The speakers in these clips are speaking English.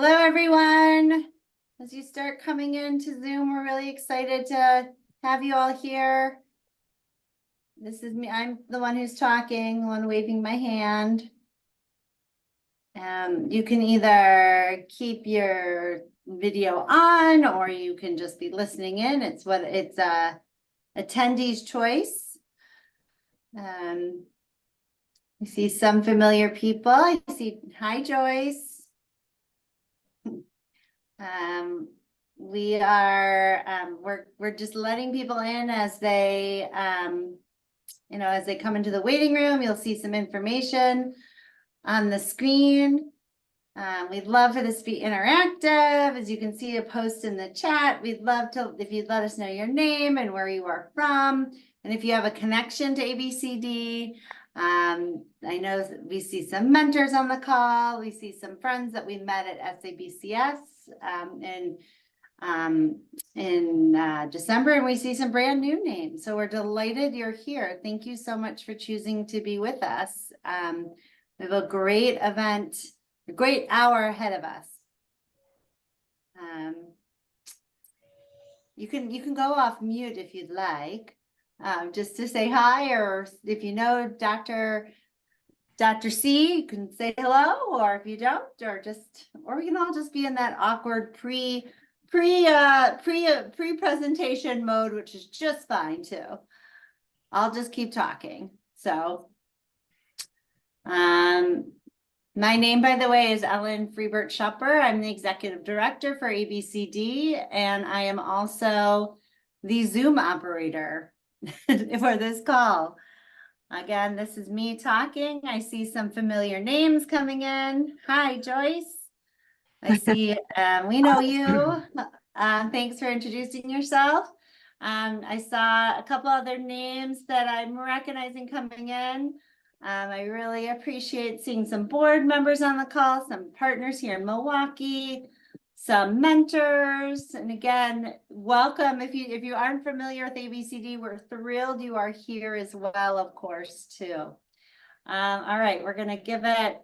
Hello, everyone. As you start coming into Zoom, we're really excited to have you all here. This is me. I'm the one who's talking, the one waving my hand. You can either keep your video on or you can just be listening in. It's a attendee's choice. I see some familiar people. I see, hi, Joyce. We are, we're just letting people in as they, as they come into the waiting room. You'll see some information on the screen. We'd love for this to be interactive. As you can see a post in the chat, we'd love to, if you'd let us know your name and where you are from. And if you have a connection to ABCD, I know we see some mentors on the call. We see some friends that we met at SABCS in December, and we see some brand new names. So we're delighted you're here. Thank you so much for choosing to be with us. We have a great event, a great hour ahead of us. You can go off mute if you'd like, just to say hi, or if you know Dr. C, you can say hello, or if you don't, or we can all just be in that awkward pre-presentation mode, which is just fine too. I'll just keep talking. So, my name, by the way, is Ellen Freibert-Schupper. I'm the executive director for ABCD, and I am also the Zoom operator for this call. Again, this is me talking. I see some familiar names coming in. Hi, Joyce. I see, we know you. Thanks for introducing yourself. I saw a couple other names that I'm recognizing coming in. I really appreciate seeing some board members on the call, some partners here in Milwaukee, some mentors, and again, welcome. If you aren't familiar with ABCD, we're thrilled you are here as well, of course, too. All right, we'll give it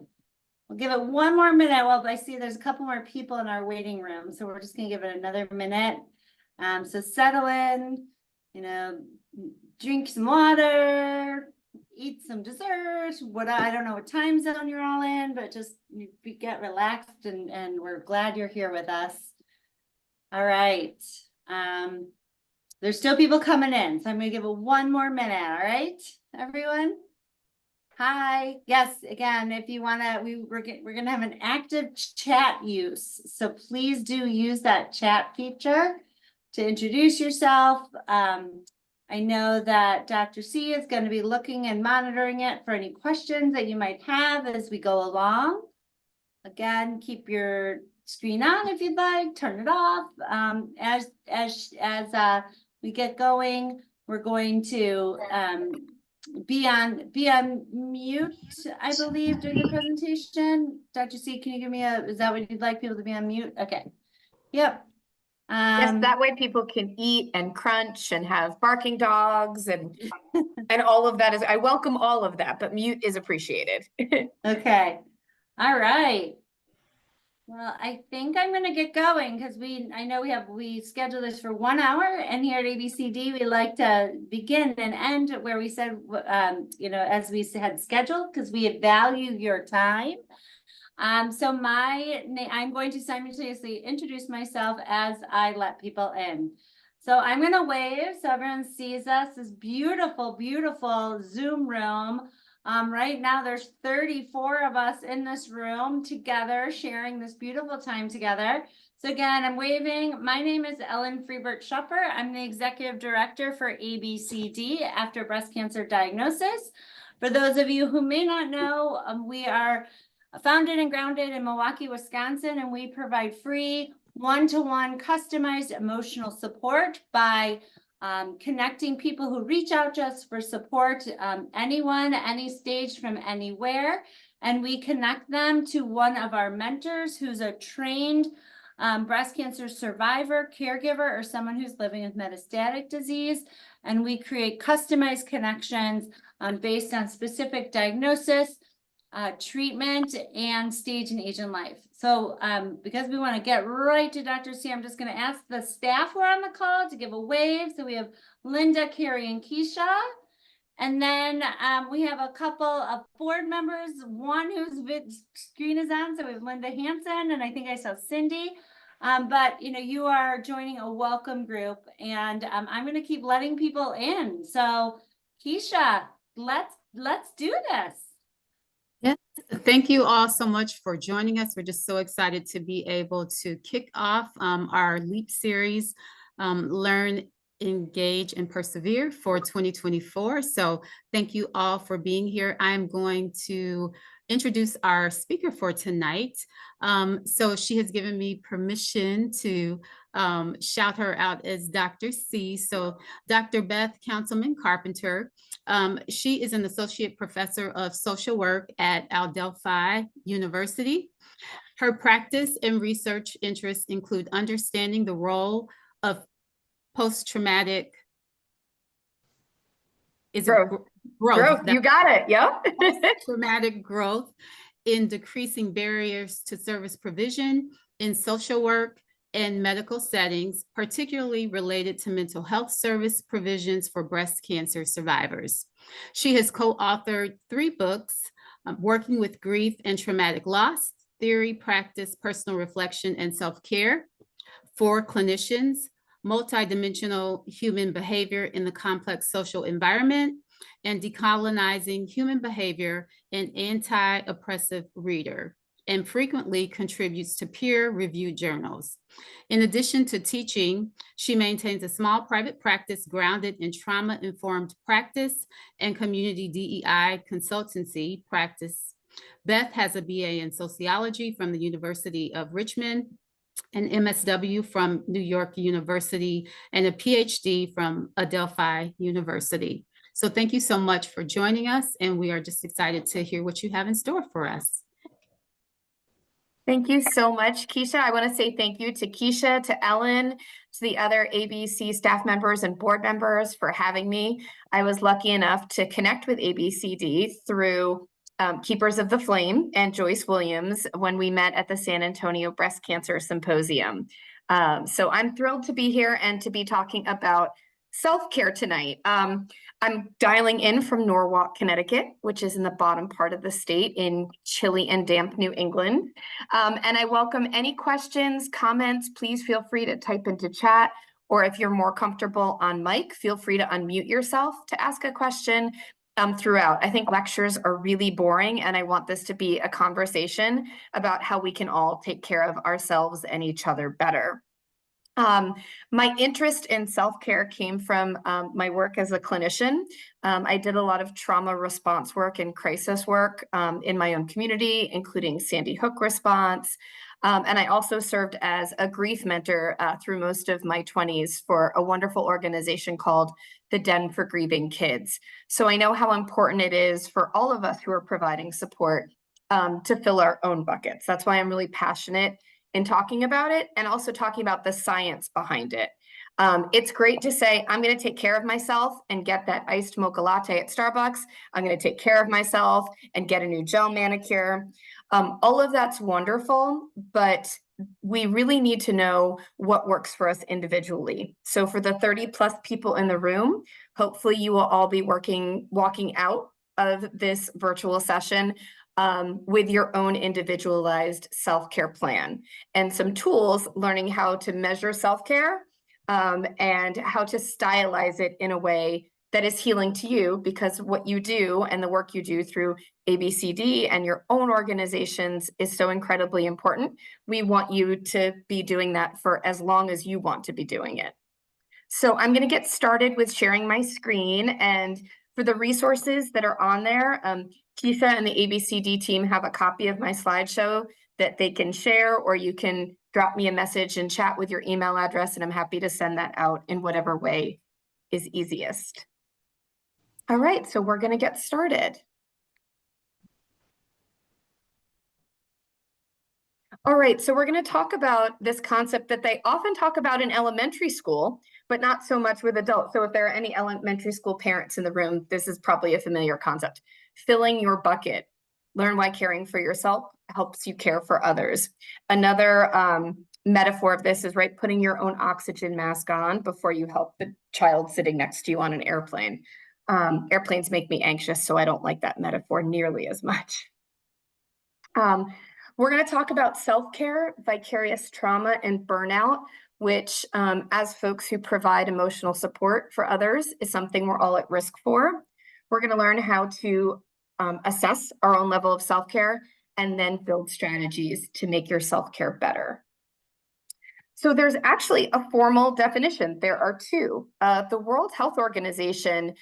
one more minute. Well, I see there's a couple more people in our waiting room, so we're just gonna give it another minute. So settle in, drink some water, eat some dessert. I don't know what time zone you're all in, but just get relaxed, and we're glad you're here with us. All right. There's still people coming in, so I'm gonna give it one more minute. All right, everyone. Hi. Yes, again, if you want to, we're gonna have an active chat use, so please do use that chat feature to introduce yourself. I know that Dr. C is going to be looking and monitoring it for any questions that you might have as we go along. Again, keep your screen on if you'd like, turn it off. As we get going, we're going to be on mute, I believe, during the presentation. Dr. C, can you give me is that what you'd like people to be on mute? Okay. Yep. Yes, that way people can eat and crunch and have barking dogs and all of that. I welcome all of that, but mute is appreciated. Okay. All right. Well, I think I'm going to get going because we scheduled this for 1 hour, and here at ABCD we like to begin and end where we said, as we had scheduled, because we value your time. So I'm going to simultaneously introduce myself as I let people in. So I'm going to wave so everyone sees us. This beautiful, beautiful Zoom room. Right now there's 34 of us in this room together, sharing this beautiful time together. So again, I'm waving. My name is Ellen Freibert-Schupper. I'm the executive director for ABCD, After Breast Cancer Diagnosis. For those of you who may not know, we are founded and grounded in Milwaukee, Wisconsin, and we provide free one-to-one customized emotional support by connecting people who reach out to us for support, anyone, any stage from anywhere, and we connect them to one of our mentors who's a trained breast cancer survivor, caregiver, or someone who's living with metastatic disease, and we create customized connections based on specific diagnosis, treatment, and stage and age in life. So because we want to get right to Dr. C, I'm just going to ask the staff who are on the call to give a wave. So we have Linda, Carrie, and Keisha. And then we have a couple of board members, one whose screen is on. So we have Linda Hansen, and I think I saw Cindy. But you are joining a welcome group, and I'm going to keep letting people in. So Keisha, let's do this. Yes, thank you all so much for joining us. We're just so excited to be able to kick off our LEAP series, Learn, Engage, and Persevere for 2024. So thank you all for being here. I'm going to introduce our speaker for tonight. So she has given me permission to shout her out as Dr. C. So Dr. Beth Counselman-Carpenter. She is an associate professor of social work at Adelphi University. Her practice and research interests include understanding the role of post-traumatic growth. You got it. Yep. Traumatic growth in decreasing barriers to service provision in social work and medical settings, particularly related to mental health service provisions for breast cancer survivors. She has co-authored 3 books, Working with Grief and Traumatic Loss, Theory, Practice, Personal Reflection, and Self-Care for Clinicians, Multidimensional Human Behavior in the Complex Social Environment, and Decolonizing Human Behavior, an Anti-Oppressive Reader, and frequently contributes to peer-reviewed journals. In addition to teaching, she maintains a small private practice grounded in trauma-informed practice and community DEI consultancy practice. Beth has a BA in sociology from the University of Richmond, an MSW from New York University, and a PhD from Adelphi University. So thank you so much for joining us, and we are just excited to hear what you have in store for us. Thank you so much, Keisha. I want to say thank you to Keisha, to Ellen, to the other ABC staff members and board members for having me. I was lucky enough to connect with ABCD through Keepers of the Flame and Joyce Williams when we met at the San Antonio Breast Cancer Symposium. So I'm thrilled to be here and to be talking about self-care tonight. I'm dialing in from Norwalk, Connecticut, which is in the bottom part of the state in chilly and damp New England. And I welcome any questions, comments. Please feel free to type into chat, or if you're more comfortable on mic, feel free to unmute yourself to ask a question throughout. I think lectures are really boring, and I want this to be a conversation about how we can all take care of ourselves and each other better. My interest in self-care came from my work as a clinician. I did a lot of trauma response work and crisis work in my own community, including Sandy Hook response. And I also served as a grief mentor through most of my 20s for a wonderful organization called the Den for Grieving Kids. So I know how important it is for all of us who are providing support to fill our own buckets. That's why I'm really passionate in talking about it and also talking about the science behind it. It's great to say, I'm going to take care of myself and get that iced mocha latte at Starbucks. I'm going to take care of myself and get a new gel manicure. All of that's wonderful, but we really need to know what works for us individually. So for the 30+ people in the room, hopefully you will all be walking out of this virtual session with your own individualized self-care plan and some tools, learning how to measure self-care and how to stylize it in a way that is healing to you, because what you do and the work you do through ABCD and your own organizations is so incredibly important. We want you to be doing that for as long as you want to be doing it. So I'm going to get started with sharing my screen, and for the resources that are on there, Keisha and the ABCD team have a copy of my slideshow that they can share, or you can drop me a message and chat with your email address, and I'm happy to send that out in whatever way is easiest. All right, so we're going to get started. All right, so we're going to talk about this concept that they often talk about in elementary school, but not so much with adults. So if there are any elementary school parents in the room, this is probably a familiar concept: filling your bucket. Learn why caring for yourself helps you care for others. Another metaphor of this is, right, putting your own oxygen mask on before you help the child sitting next to you on an airplane. Airplanes make me anxious, so I don't like that metaphor nearly as much. We're going to talk about self-care, vicarious trauma, and burnout, which as folks who provide emotional support for others is something we're all at risk for. We're going to learn how to assess our own level of self-care and then build strategies to make your self-care better. So there's actually a formal definition. There are two. The World Health Organization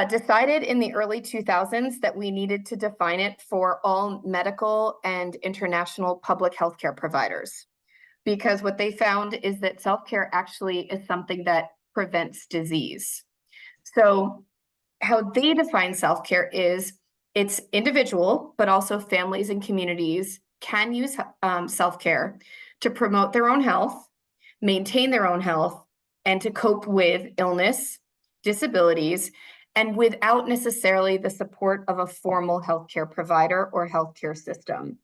decided in the early 2000s that we needed to define it for all medical and international public healthcare providers, because what they found is that self-care actually is something that prevents disease. So how they define self-care is it's individual, but also families and communities can use self-care to promote their own health, maintain their own health, and to cope with illness, disabilities, and without necessarily the support of a formal healthcare provider or healthcare system,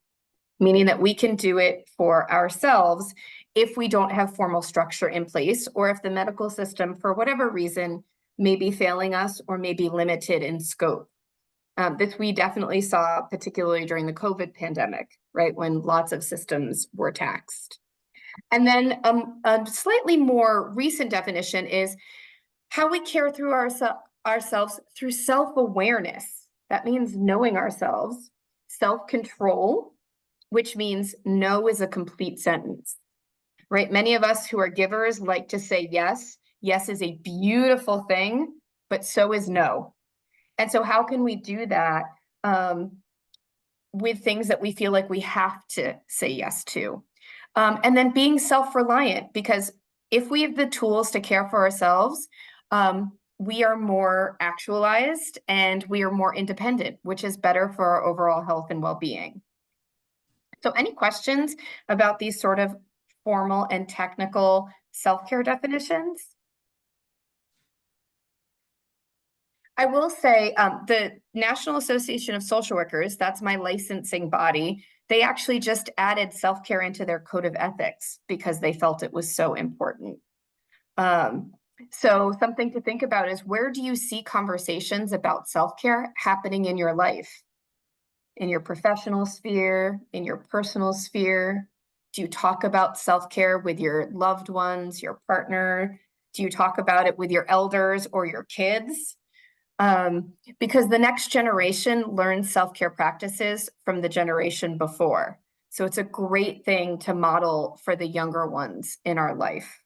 meaning that we can do it for ourselves if we don't have formal structure in place, or if the medical system, for whatever reason, may be failing us or may be limited in scope. This we definitely saw, particularly during the COVID pandemic, right, when lots of systems were taxed. And then a slightly more recent definition is how we care through ourselves through self-awareness. That means knowing ourselves, self-control, which means no is a complete sentence, right? Many of us who are givers like to say yes. Yes is a beautiful thing, but so is no. And so how can we do that with things that we feel like we have to say yes to? And then being self-reliant, because if we have the tools to care for ourselves, we are more actualized and we are more independent, which is better for our overall health and well-being. So any questions about these sort of formal and technical self-care definitions? I will say the National Association of Social Workers, that's my licensing body, they actually just added self-care into their code of ethics because they felt it was so important. So something to think about is, where do you see conversations about self-care happening in your life? In your professional sphere, in your personal sphere? Do you talk about self-care with your loved ones, your partner? Do you talk about it with your elders or your kids? Because the next generation learns self-care practices from the generation before. So it's a great thing to model for the younger ones in our life.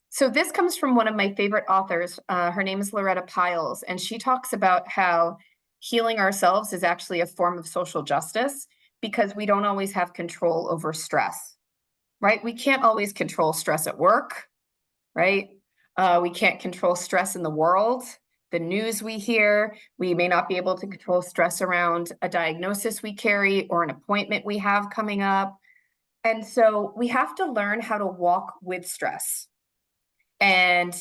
So this comes from one of my favorite authors. Her name is Loretta Piles, and she talks about how healing ourselves is actually a form of social justice because we don't always have control over stress, right? We can't always control stress at work, right? We can't control stress in the world, the news we hear. We may not be able to control stress around a diagnosis we carry or an appointment we have coming up. And so we have to learn how to walk with stress. And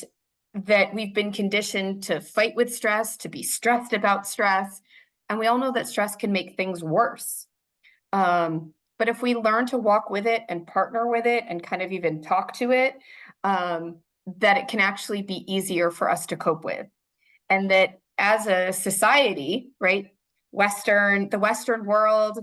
that we've been conditioned to fight with stress, to be stressed about stress. And we all know that stress can make things worse. But if we learn to walk with it and partner with it and kind of even talk to it, that it can actually be easier for us to cope with. And that as a society, right, the Western world,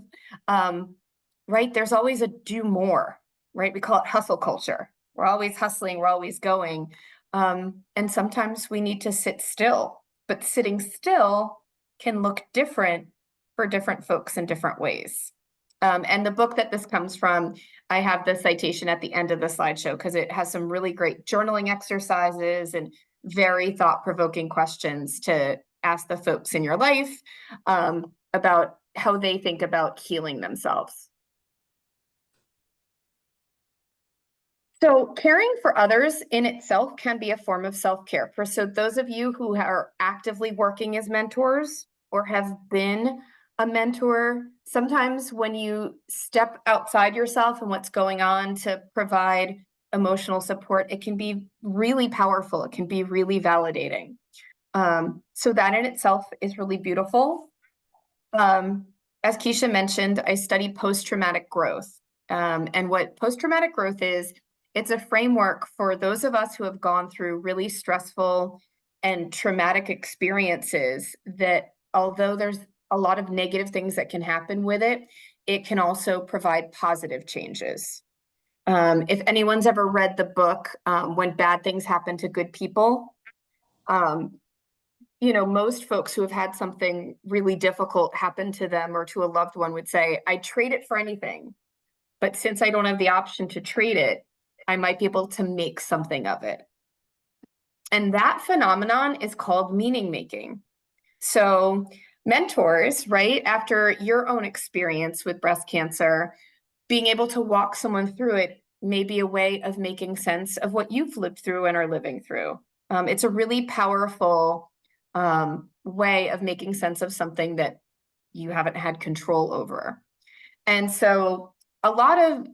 right, there's always a do more, right? We call it hustle culture. We're always hustling, we're always going. And sometimes we need to sit still, but sitting still can look different for different folks in different ways. And the book that this comes from, I have the citation at the end of the slideshow because it has some really great journaling exercises and very thought-provoking questions to ask the folks in your life about how they think about healing themselves. So caring for others in itself can be a form of self-care. So those of you who are actively working as mentors or have been a mentor, sometimes when you step outside yourself and what's going on to provide emotional support, it can be really powerful. It can be really validating. So that in itself is really beautiful. As Keisha mentioned, I study post-traumatic growth. And what post-traumatic growth is, it's a framework for those of us who have gone through really stressful and traumatic experiences that, although there's a lot of negative things that can happen with it, it can also provide positive changes. If anyone's ever read the book, When Bad Things Happen to Good People, you know, most folks who have had something really difficult happen to them or to a loved one would say, I'd trade it for anything. But since I don't have the option to trade it, I might be able to make something of it. And that phenomenon is called meaning making. So mentors, right, after your own experience with breast cancer, being able to walk someone through it may be a way of making sense of what you've lived through and are living through. It's a really powerful way of making sense of something that you haven't had control over. And so a lot of,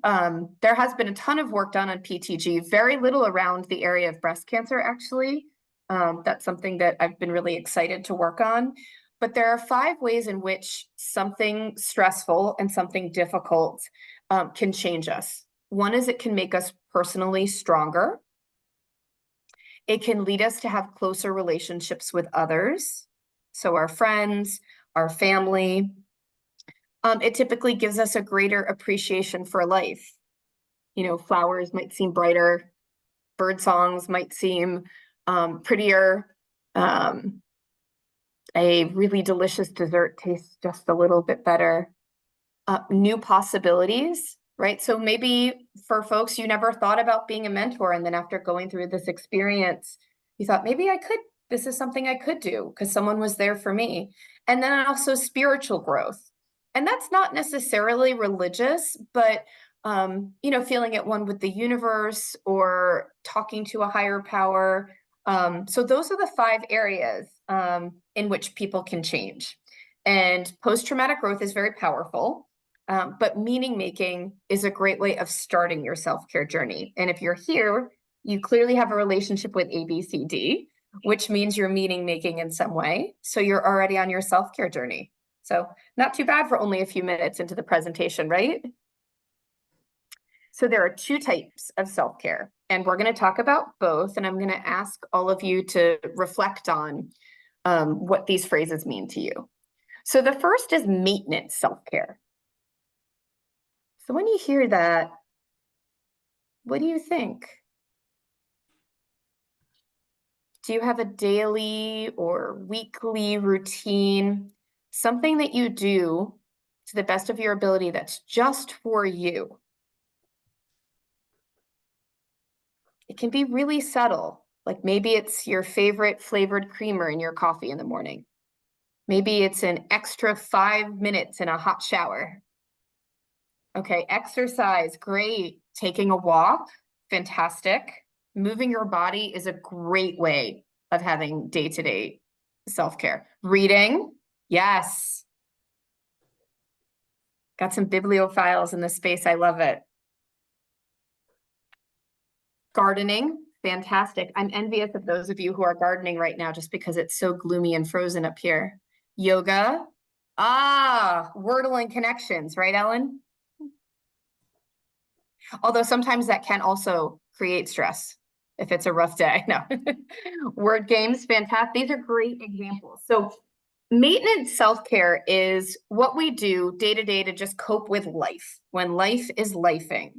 there has been a ton of work done on PTG, very little around the area of breast cancer, actually. That's something that I've been really excited to work on. But there are 5 ways in which something stressful and something difficult can change us. One is it can make us personally stronger. It can lead us to have closer relationships with others. So our friends, our family. It typically gives us a greater appreciation for life. You know, flowers might seem brighter, bird songs might seem prettier. A really delicious dessert tastes just a little bit better. New possibilities, right? So maybe for folks, you never thought about being a mentor, and then after going through this experience, you thought, maybe I could, this is something I could do because someone was there for me. And then also spiritual growth. And that's not necessarily religious, but you know, feeling at one with the universe or talking to a higher power. So those are the 5 areas in which people can change. And post-traumatic growth is very powerful, but meaning making is a great way of starting your self-care journey. And if you're here, you clearly have a relationship with ABCD, which means you're meaning making in some way. So you're already on your self-care journey. So not too bad for only a few minutes into the presentation, right? So there are 2 types of self-care, and we're going to talk about both. And I'm going to ask all of you to reflect on what these phrases mean to you. So the first is maintenance self-care. So when you hear that, what do you think? Do you have a daily or weekly routine, something that you do to the best of your ability that's just for you? It can be really subtle, like maybe it's your favorite flavored creamer in your coffee in the morning. Maybe it's an extra 5 minutes in a hot shower. Okay, exercise, great. Taking a walk, fantastic. Moving your body is a great way of having day-to-day self-care. Reading, yes. Got some bibliophiles in this space, I love it. Gardening, fantastic. I'm envious of those of you who are gardening right now just because it's so gloomy and frozen up here. Yoga, Wordle and connections, right, Ellen? Although sometimes that can also create stress if it's a rough day. No. Word games, fantastic. These are great examples. So maintenance self-care is what we do day to day to just cope with life when life is lifing.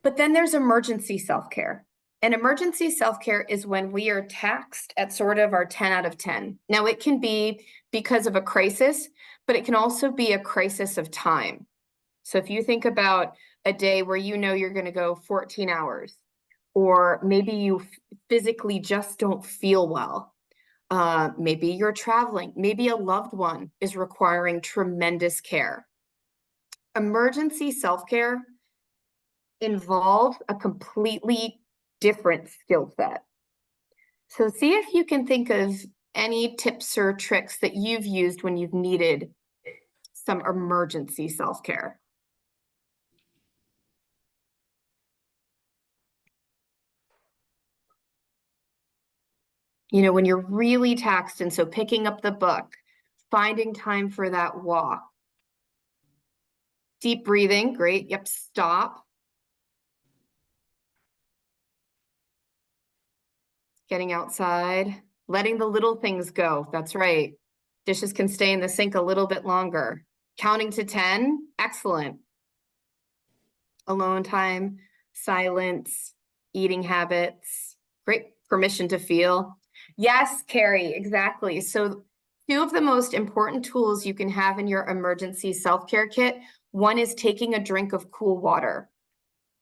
But then there's emergency self-care. And emergency self-care is when we are taxed at sort of our 10 out of 10. Now, it can be because of a crisis, but it can also be a crisis of time. So if you think about a day where you know you're going to go 14 hours, or maybe you physically just don't feel well, maybe you're traveling, maybe a loved one is requiring tremendous care. Emergency self-care involves a completely different skill set. So see if you can think of any tips or tricks that you've used when you've needed some emergency self-care. You know, when you're really taxed, and so picking up the book, finding time for that walk. Deep breathing, great. Yep, stop. Getting outside, letting the little things go. That's right. Dishes can stay in the sink a little bit longer. Counting to 10, excellent. Alone time, silence, eating habits, great. Permission to feel. Yes, Carrie, exactly. So two of the most important tools you can have in your emergency self-care kit, one is taking a drink of cool water.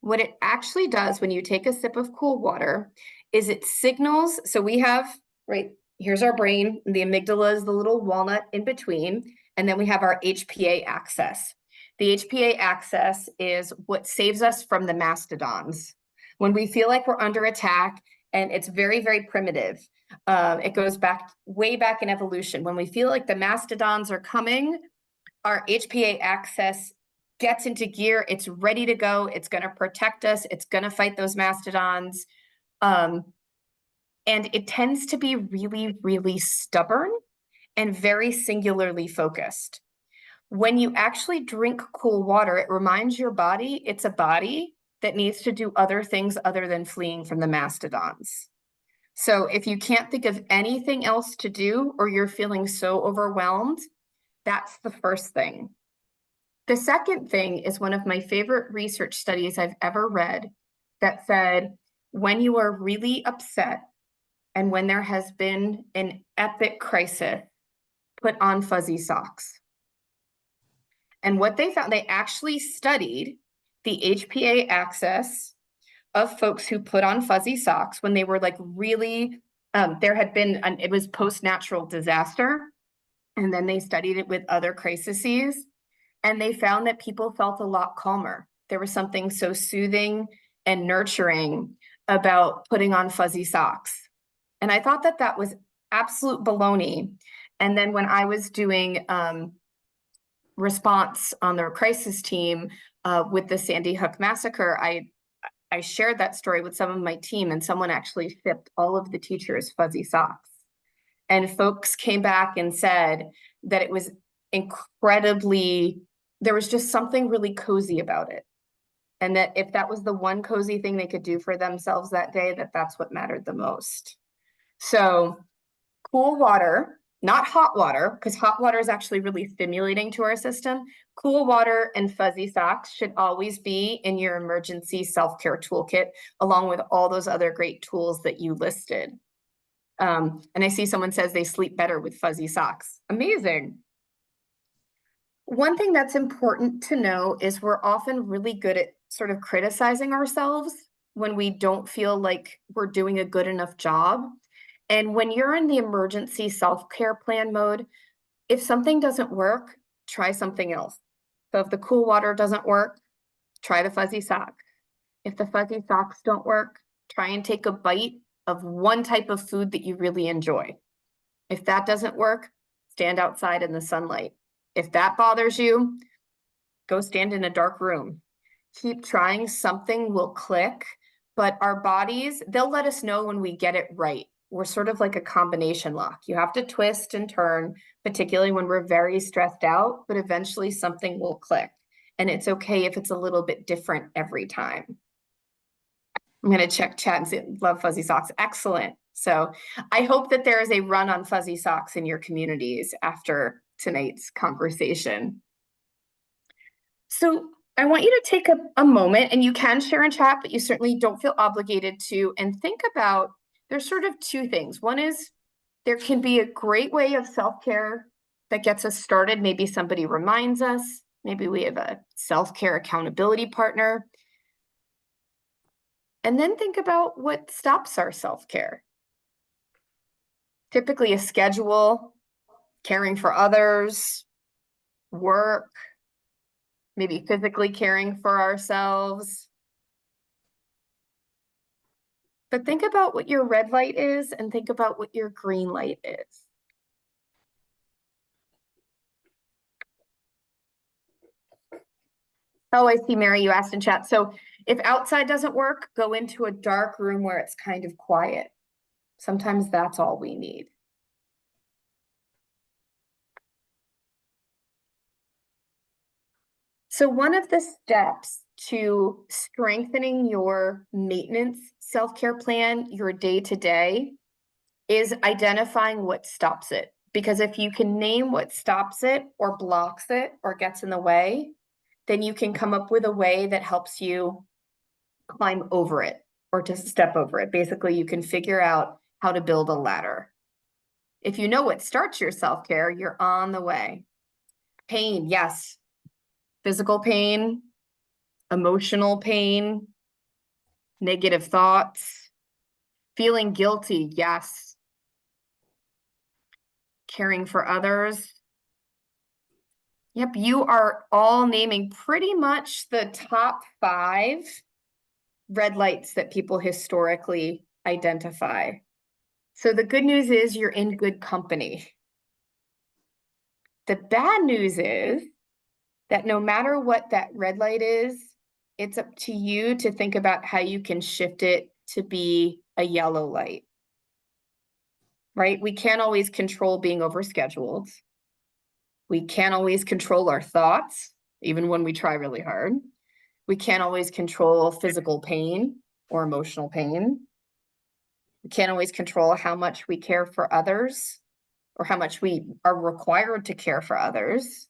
What it actually does when you take a sip of cool water is it signals, so we have, right, here's our brain, the amygdala is the little walnut in between, and then we have our HPA axis. The HPA axis is what saves us from the mastodons. When we feel like we're under attack, and it's very, very primitive. It goes back, way back in evolution. When we feel like the mastodons are coming, our HPA axis gets into gear, it's ready to go, it's gonna protect us, it's gonna fight those mastodons. And it tends to be really, really stubborn and very singularly focused. When you actually drink cool water, it reminds your body it's a body that needs to do other things other than fleeing from the mastodons. So if you can't think of anything else to do, or you're feeling so overwhelmed, that's the first thing. The second thing is one of my favorite research studies I've ever read that said, when you are really upset and when there has been an epic crisis, put on fuzzy socks. And what they found, they actually studied the HPA axis of folks who put on fuzzy socks when they were like really, there had been, it was post-natural disaster. And then they studied it with other crises. And they found that people felt a lot calmer. There was something so soothing and nurturing about putting on fuzzy socks. And I thought that that was absolute baloney. And then when I was doing response on the crisis team with the Sandy Hook massacre, I shared that story with some of my team, and someone actually shipped all of the teachers fuzzy socks. And folks came back and said that it was incredibly, there was just something really cozy about it. And that if that was the one cozy thing they could do for themselves that day, that's what mattered the most. So cool water, not hot water, because hot water is actually really stimulating to our system. Cool water and fuzzy socks should always be in your emergency self-care toolkit, along with all those other great tools that you listed. And I see someone says they sleep better with fuzzy socks. Amazing. One thing that's important to know is we're often really good at sort of criticizing ourselves when we don't feel like we're doing a good enough job. And when you're in the emergency self-care plan mode, if something doesn't work, try something else. So if the cool water doesn't work, try the fuzzy sock. If the fuzzy socks don't work, try and take a bite of one type of food that you really enjoy. If that doesn't work, stand outside in the sunlight. If that bothers you, go stand in a dark room. Keep trying, something will click, but our bodies, they'll let us know when we get it right. We're sort of like a combination lock. You have to twist and turn, particularly when we're very stressed out, but eventually something will click. And it's okay if it's a little bit different every time. I'm going to check chat and say, love fuzzy socks. Excellent. So I hope that there is a run on fuzzy socks in your communities after tonight's conversation. So I want you to take a moment, and you can share in chat, but you certainly don't feel obligated to, and think about, there's sort of two things. One is there can be a great way of self-care that gets us started. Maybe somebody reminds us, maybe we have a self-care accountability partner. And then think about what stops our self-care. Typically a schedule, caring for others, work, maybe physically caring for ourselves. But think about what your red light is and think about what your green light is. Oh, I see, Mary, you asked in chat. So if outside doesn't work, go into a dark room where it's kind of quiet. Sometimes that's all we need. So one of the steps to strengthening your maintenance self-care plan, your day-to-day, is identifying what stops it. Because if you can name what stops it or blocks it or gets in the way, then you can come up with a way that helps you climb over it or to step over it. Basically, you can figure out how to build a ladder. If you know what starts your self-care, you're on the way. Pain, yes. Physical pain, emotional pain, negative thoughts, feeling guilty, yes. Caring for others. Yep, you are all naming pretty much the top 5 red lights that people historically identify. So the good news is you're in good company. The bad news is that no matter what that red light is, it's up to you to think about how you can shift it to be a yellow light, right? We can't always control being overscheduled. We can't always control our thoughts, even when we try really hard. We can't always control physical pain or emotional pain. We can't always control how much we care for others or how much we are required to care for others.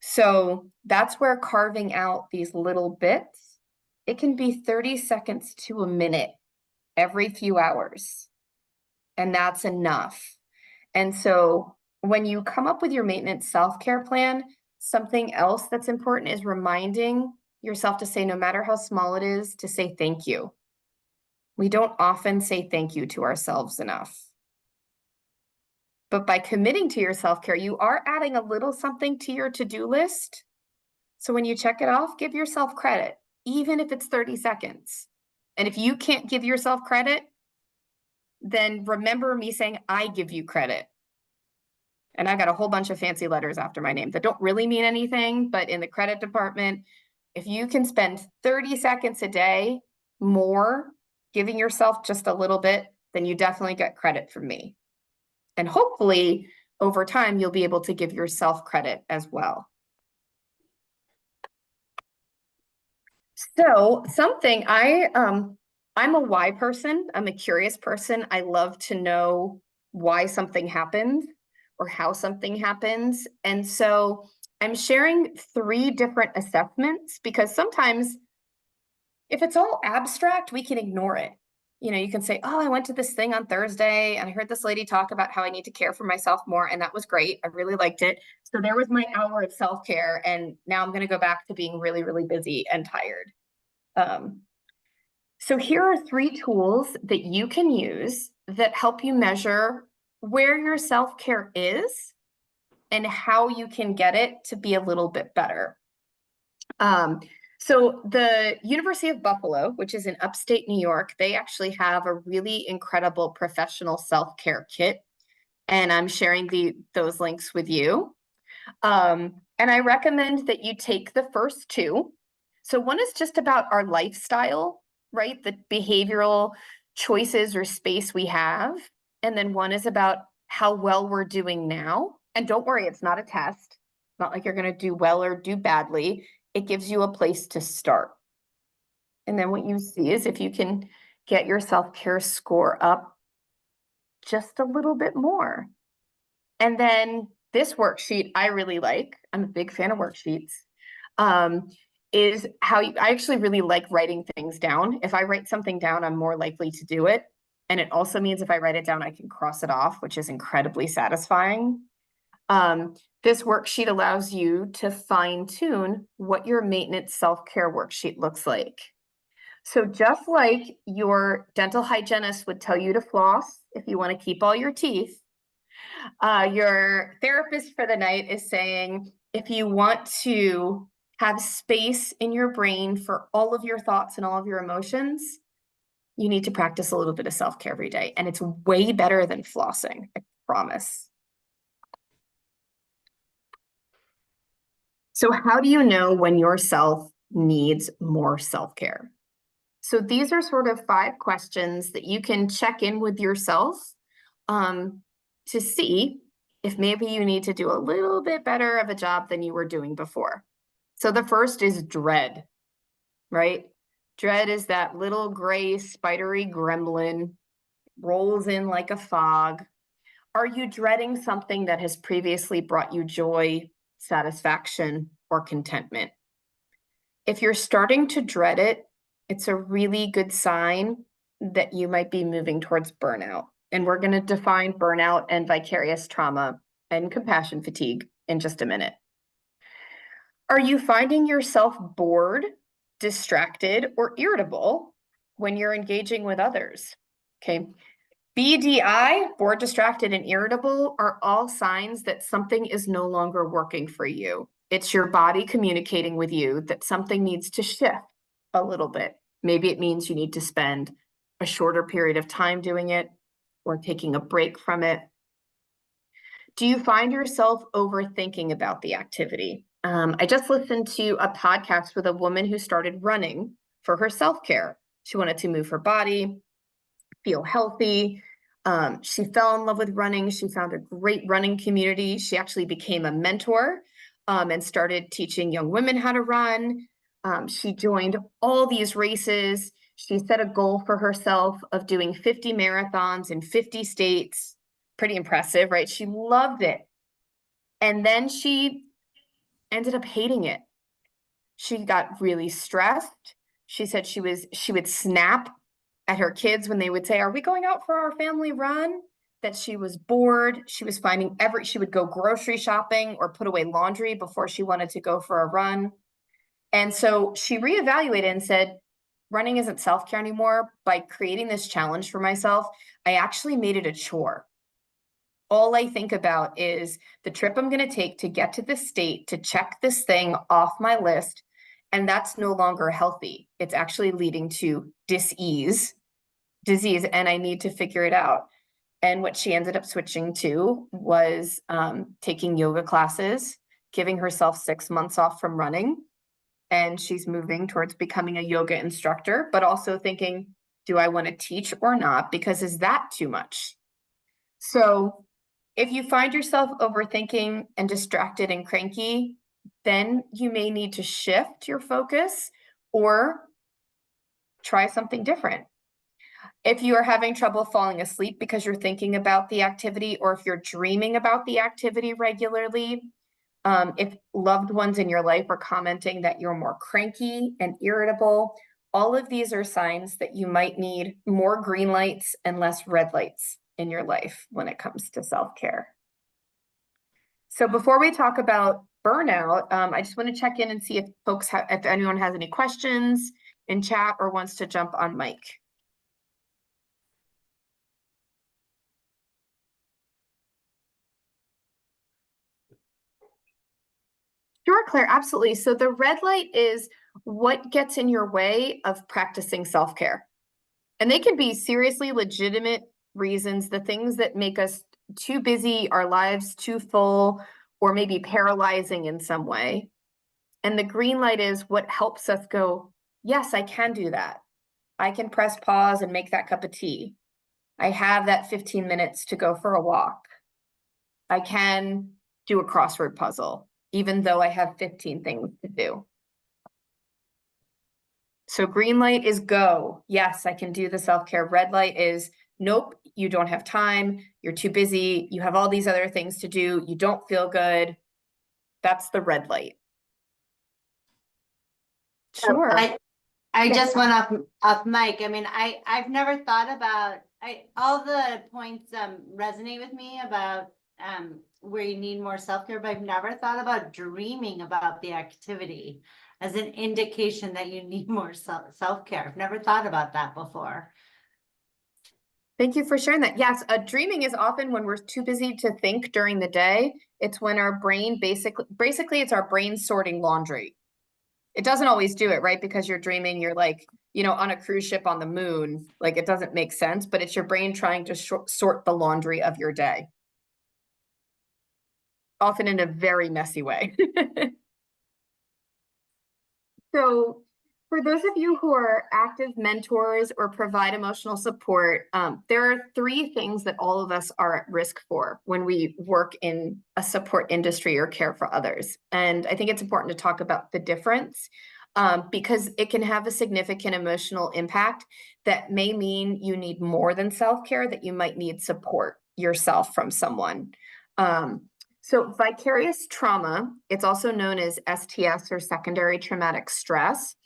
So that's where carving out these little bits, it can be 30 seconds to a minute every few hours. And that's enough. And so when you come up with your maintenance self-care plan, something else that's important is reminding yourself to say, no matter how small it is, to say thank you. We don't often say thank you to ourselves enough. But by committing to your self-care, you are adding a little something to your to-do list. So when you check it off, give yourself credit, even if it's 30 seconds. And if you can't give yourself credit, then remember me saying, I give you credit. And I got a whole bunch of fancy letters after my name that don't really mean anything, but in the credit department, if you can spend 30 seconds a day more giving yourself just a little bit, then you definitely get credit from me. And hopefully over time, you'll be able to give yourself credit as well. So something I'm a why person. I'm a curious person. I love to know why something happens or how something happens. And so I'm sharing 3 different assessments because sometimes if it's all abstract, we can ignore it. You know, you can say, oh, I went to this thing on Thursday and I heard this lady talk about how I need to care for myself more. And that was great. I really liked it. So there was my hour of self-care. And now I'm going to go back to being really, really busy and tired. So here are 3 tools that you can use that help you measure where your self-care is and how you can get it to be a little bit better. So the University of Buffalo, which is in upstate New York, they actually have a really incredible professional self-care kit. And I'm sharing those links with you. And I recommend that you take the first 2. So one is just about our lifestyle, right? The behavioral choices or space we have. And then one is about how well we're doing now. And don't worry, it's not a test. It's not like you're going to do well or do badly. It gives you a place to start. And then what you see is if you can get your self-care score up just a little bit more. And then this worksheet I really like, I'm a big fan of worksheets, is how I actually really like writing things down. If I write something down, I'm more likely to do it. And it also means if I write it down, I can cross it off, which is incredibly satisfying. This worksheet allows you to fine-tune what your maintenance self-care worksheet looks like. So just like your dental hygienist would tell you to floss if you want to keep all your teeth, your therapist for the night is saying, if you want to have space in your brain for all of your thoughts and all of your emotions, you need to practice a little bit of self-care every day. And it's way better than flossing, I promise. So how do you know when yourself needs more self-care? So these are sort of 5 questions that you can check in with yourself to see if maybe you need to do a little bit better of a job than you were doing before. So the first is dread, right? Dread is that little gray spidery gremlin, rolls in like a fog. Are you dreading something that has previously brought you joy, satisfaction, or contentment? If you're starting to dread it, it's a really good sign that you might be moving towards burnout. And we're going to define burnout and vicarious trauma and compassion fatigue in just a minute. Are you finding yourself bored, distracted, or irritable when you're engaging with others? Okay. BDI, bored, distracted, and irritable, are all signs that something is no longer working for you. It's your body communicating with you that something needs to shift a little bit. Maybe it means you need to spend a shorter period of time doing it or taking a break from it. Do you find yourself overthinking about the activity? I just listened to a podcast with a woman who started running for her self-care. She wanted to move her body, feel healthy. She fell in love with running. She found a great running community. She actually became a mentor and started teaching young women how to run. She joined all these races. She set a goal for herself of doing 50 marathons in 50 states. Pretty impressive, right? She loved it. And then she ended up hating it. She got really stressed. She said she would snap at her kids when they would say, "Are we going out for our family run?" That she was bored. She was finding she would go grocery shopping or put away laundry before she wanted to go for a run. And so she reevaluated and said, running isn't self-care anymore. By creating this challenge for myself, I actually made it a chore. All I think about is the trip I'm going to take to get to this state, to check this thing off my list. And that's no longer healthy. It's actually leading to disease, and I need to figure it out. And what she ended up switching to was taking yoga classes, giving herself 6 months off from running. And she's moving towards becoming a yoga instructor, but also thinking, do I want to teach or not? Because is that too much? So if you find yourself overthinking and distracted and cranky, then you may need to shift your focus or try something different. If you are having trouble falling asleep because you're thinking about the activity, or if you're dreaming about the activity regularly, if loved ones in your life are commenting that you're more cranky and irritable, all of these are signs that you might need more green lights and less red lights in your life when it comes to self-care. So before we talk about burnout, I just want to check in and see if if anyone has any questions in chat or wants to jump on mic. Sure, Claire, absolutely. So the red light is what gets in your way of practicing self-care. And they can be seriously legitimate reasons, the things that make us too busy, our lives too full, or maybe paralyzing in some way. And the green light is what helps us go, yes, I can do that. I can press pause and make that cup of tea. I have that 15 minutes to go for a walk. I can do a crossword puzzle, even though I have 15 things to do. So green light is go. Yes, I can do the self-care. Red light is nope, you don't have time. You're too busy. You have all these other things to do. You don't feel good. That's the red light. Sure. I just went off mic. I mean, I've never thought about all the points resonate with me about where you need more self-care, but I've never thought about dreaming about the activity as an indication that you need more self-care. I've never thought about that before. Thank you for sharing that. Yes, dreaming is often when we're too busy to think during the day. It's when our brain basically it's our brain sorting laundry. It doesn't always do it, right? Because you're dreaming, you're like, on a cruise ship on the moon, like it doesn't make sense, but it's your brain trying to sort the laundry of your day. Often in a very messy way. So For those of you who are active mentors or provide emotional support, there are 3 things that all of us are at risk for when we work in a support industry or care for others. And I think it's important to talk about the difference because it can have a significant emotional impact that may mean you need more than self-care, that you might need support yourself from someone. So vicarious trauma, it's also known as STS or secondary traumatic stress.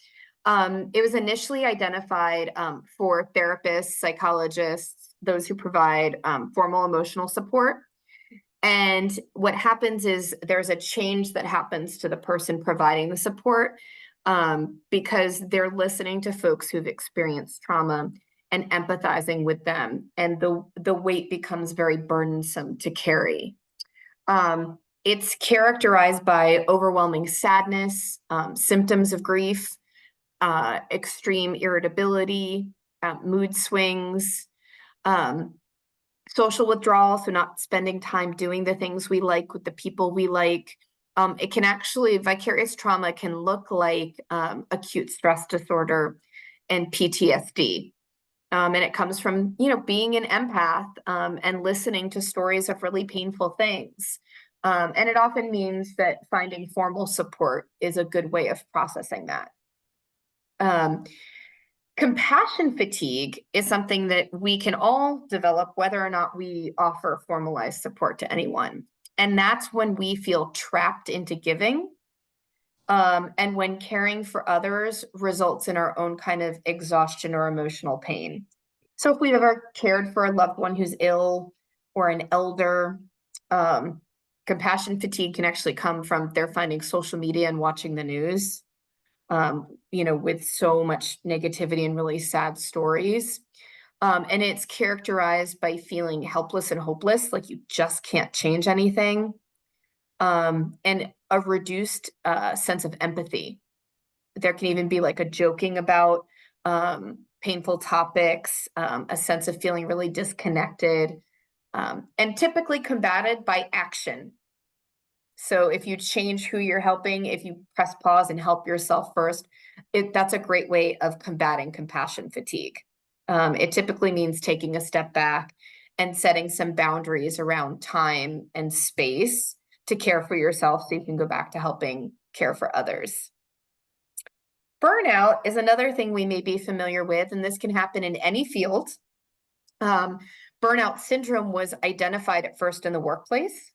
It was initially identified for therapists, psychologists, those who provide formal emotional support. And what happens is there's a change that happens to the person providing the support because they're listening to folks who've experienced trauma and empathizing with them. And the weight becomes very burdensome to carry. It's characterized by overwhelming sadness, symptoms of grief, extreme irritability, mood swings, social withdrawal, so not spending time doing the things we like with the people we like. It can actually, vicarious trauma can look like acute stress disorder and PTSD. And it comes from, being an empath and listening to stories of really painful things. And it often means that finding formal support is a good way of processing that. Compassion fatigue is something that we can all develop whether or not we offer formalized support to anyone. And that's when we feel trapped into giving. And when caring for others results in our own kind of exhaustion or emotional pain. So if we've ever cared for a loved one who's ill or an elder, compassion fatigue can actually come from they're finding social media and watching the news. With so much negativity and really sad stories. And it's characterized by feeling helpless and hopeless, like you just can't change anything. And a reduced sense of empathy. There can even be like a joking about painful topics, a sense of feeling really disconnected, and typically combated by action. So if you change who you're helping, if you press pause and help yourself first, that's a great way of combating compassion fatigue. It typically means taking a step back and setting some boundaries around time and space to care for yourself so you can go back to helping care for others. Burnout is another thing we may be familiar with, and this can happen in any field. Burnout syndrome was identified at first in the workplace.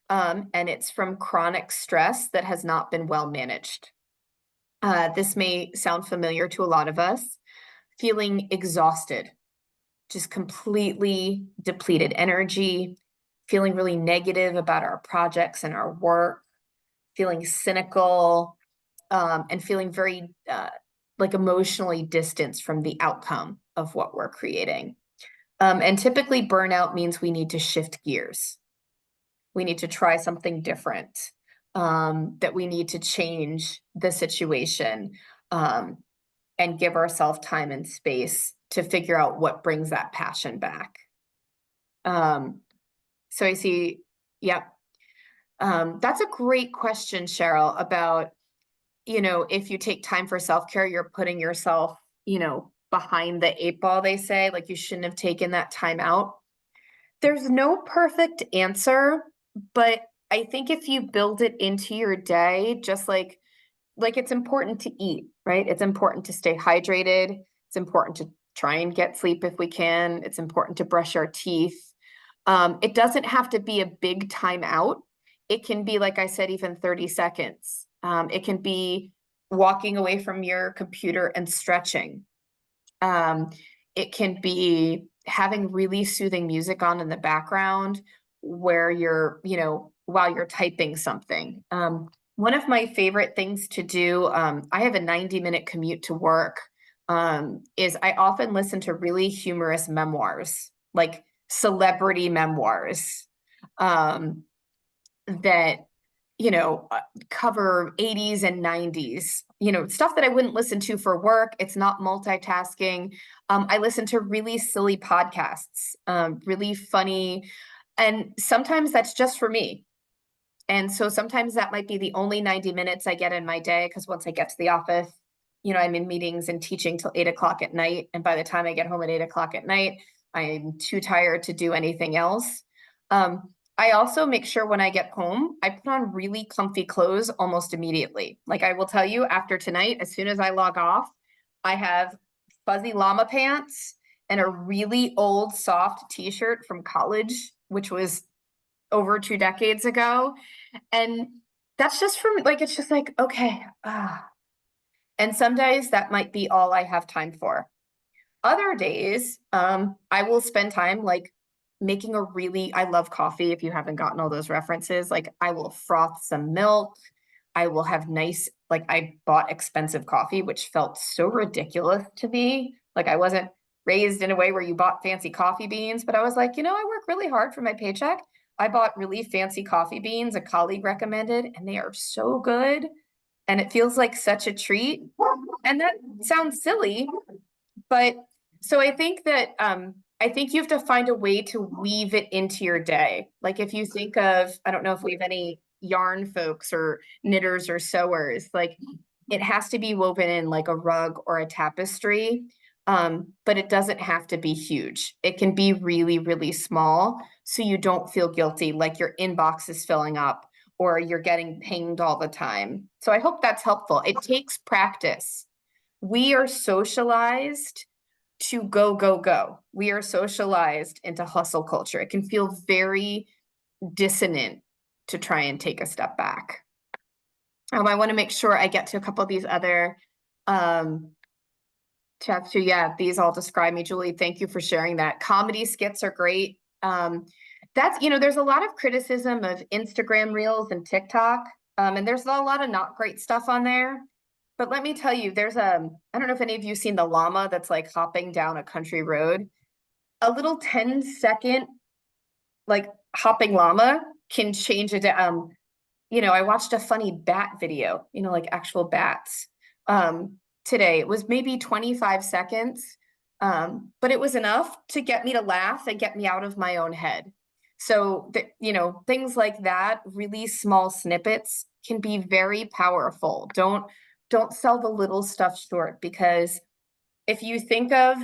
And it's from chronic stress that has not been well managed. This may sound familiar to a lot of us, feeling exhausted, just completely depleted energy, feeling really negative about our projects and our work, feeling cynical, and feeling very emotionally distanced from the outcome of what we're creating. And typically burnout means we need to shift gears. We need to try something different, that we need to change the situation and give ourselves time and space to figure out what brings that passion back. So I see, yep. That's a great question, Cheryl, about, if you take time for self-care, you're putting yourself, behind the 8 ball, they say, like you shouldn't have taken that time out. There's no perfect answer. But I think if you build it into your day, just like it's important to eat, right? It's important to stay hydrated. It's important to try and get sleep if we can. It's important to brush our teeth. It doesn't have to be a big time out. It can be, like I said, even 30 seconds. It can be walking away from your computer and stretching. It can be having really soothing music on in the background where you're, while you're typing something. One of my favorite things to do, I have a 90-minute commute to work, is I often listen to really humorous memoirs, like celebrity memoirs, that, cover 80s and 90s, stuff that I wouldn't listen to for work. It's not multitasking. I listen to really silly podcasts, really funny. And sometimes that's just for me. And so sometimes that might be the only 90 minutes I get in my day, because once I get to the office, I'm in meetings and teaching till 8 o'clock at night. And by the time I get home at 8 o'clock at night, I'm too tired to do anything else. I also make sure when I get home, I put on really comfy clothes almost immediately. Like I will tell you, after tonight, as soon as I log off, I have fuzzy llama pants and a really old soft t-shirt from college, which was over 2 decades ago. And that's just from like, it's just like, okay. And some days that might be all I have time for. Other days, I will spend time like making I love coffee. If you haven't gotten all those references, like I will froth some milk. I will have I bought expensive coffee, which felt so ridiculous to me. Like I wasn't raised in a way where you bought fancy coffee beans, but I was like, I work really hard for my paycheck. I bought really fancy coffee beans a colleague recommended, and they are so good. And it feels like such a treat. And that sounds silly, but so I think that I think you have to find a way to weave it into your day. Like if you think of, I don't know if we have any yarn folks or knitters or sewers, like it has to be woven in like a rug or a tapestry. But it doesn't have to be huge. It can be really, really small. So you don't feel guilty, like your inbox is filling up or you're getting pinged all the time. So I hope that's helpful. It takes practice. We are socialized to go, go, go. We are socialized into hustle culture. It can feel very dissonant to try and take a step back. I want to make sure I get to a couple of these other chats too. Yeah, these all describe me. Julie, thank you for sharing that. Comedy skits are great. That's, there's a lot of criticism of Instagram Reels and TikTok, and there's a lot of not great stuff on there. But let me tell you, there's I don't know if any of you seen the llama that's like hopping down a country road. A little 10-second like hopping llama can change it. I watched a funny bat video, like actual bats today. It was maybe 25 seconds, but it was enough to get me to laugh and get me out of my own head. So, things like that, really small snippets can be very powerful. Don't sell the little stuff short, because if you think of,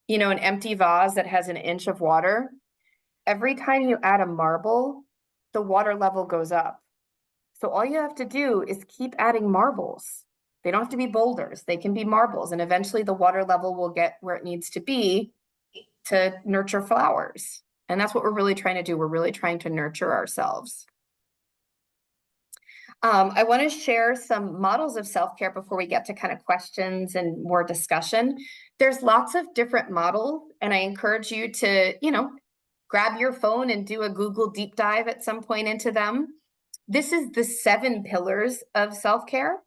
an empty vase that has an inch of water, every time you add a marble, the water level goes up. So all you have to do is keep adding marbles. They don't have to be boulders. They can be marbles. And eventually the water level will get where it needs to be to nurture flowers. And that's what we're really trying to do. We're really trying to nurture ourselves. I want to share some models of self-care before we get to kind of questions and more discussion. There's lots of different models, and I encourage you to, grab your phone and do a Google deep dive at some point into them. This is the 7 pillars of self-care.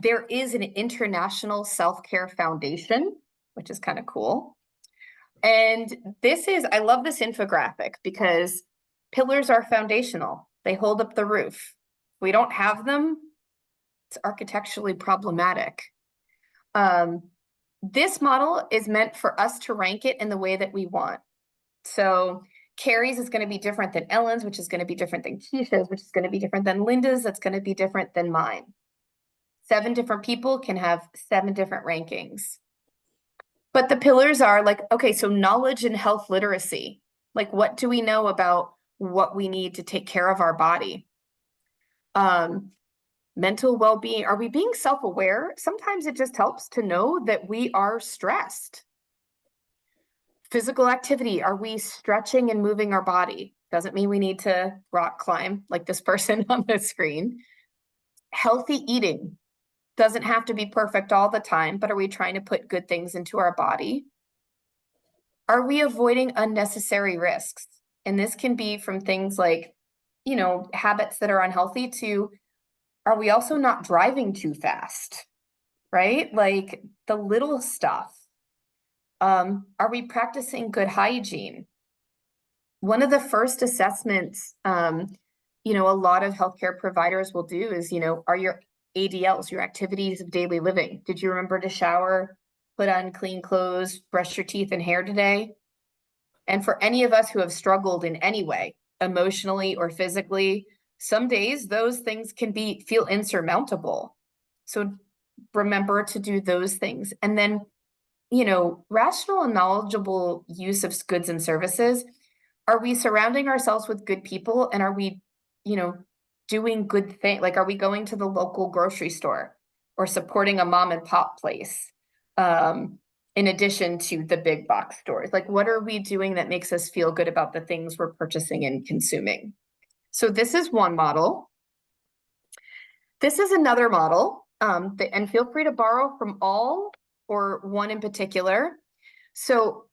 There is an international self-care foundation, which is kind of cool. And I love this infographic because pillars are foundational. They hold up the roof. If we don't have them, it's architecturally problematic. This model is meant for us to rank it in the way that we want. So Carrie's is going to be different than Ellen's, which is going to be different than Keisha's, which is going to be different than Linda's, that's going to be different than mine. 7 different people can have 7 different rankings. But the pillars are like, okay, so knowledge and health literacy. Like, what do we know about what we need to take care of our body? Mental well-being. Are we being self-aware? Sometimes it just helps to know that we are stressed. Physical activity. Are we stretching and moving our body? Doesn't mean we need to rock climb like this person on the screen. Healthy eating. Doesn't have to be perfect all the time, but are we trying to put good things into our body? Are we avoiding unnecessary risks? And this can be from things like, habits that are unhealthy to, are we also not driving too fast, right? Like the little stuff. Are we practicing good hygiene? One of the first assessments, a lot of healthcare providers will do is, are your ADLs, your activities of daily living? Did you remember to shower, put on clean clothes, brush your teeth and hair today? And for any of us who have struggled in any way, emotionally or physically, some days those things can feel insurmountable. So remember to do those things. And then, you know, rational and knowledgeable use of goods and services. Are we surrounding ourselves with good people, and are we, you know, doing good things? Like, are we going to the local grocery store or supporting a mom and pop place? In addition to the big box stores, like, what are we doing that makes us feel good about the things we're purchasing and consuming? So this is one model. This is another model, and feel free to borrow from all or one in particular. So